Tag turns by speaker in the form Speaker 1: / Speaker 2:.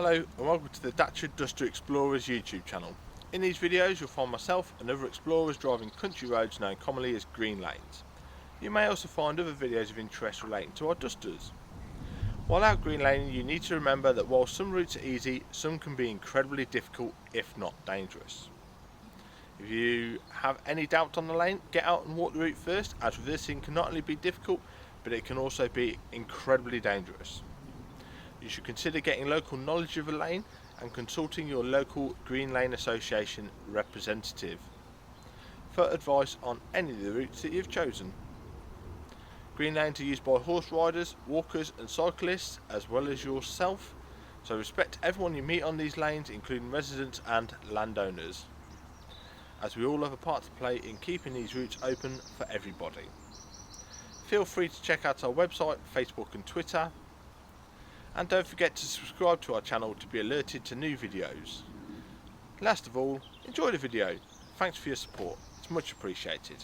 Speaker 1: Hello and welcome to the Dacia Duster Explorers YouTube channel. In these videos you'll find myself and other explorers driving country roads known commonly as green lanes. You may also find other videos of interest relating to our Dusters. While out green laning, you need to remember that while some routes are easy, some can be incredibly difficult if not dangerous. If you have any doubt on the lane, get out and walk the route first, as reversing can not only be difficult but it can also be incredibly dangerous. You should consider getting local knowledge of a lane and consulting your local Green Lane Association representative for advice on any of the routes that you've chosen. Green lanes are used by horse riders, walkers and cyclists as well as yourself, so respect everyone you meet on these lanes, including residents and landowners, as we all have a part to play in keeping these routes open for everybody. Feel free to check out our website, Facebook and Twitter. And don't forget to subscribe to our channel to be alerted to new videos. Last of all, enjoy the video. Thanks for your support, it's much appreciated.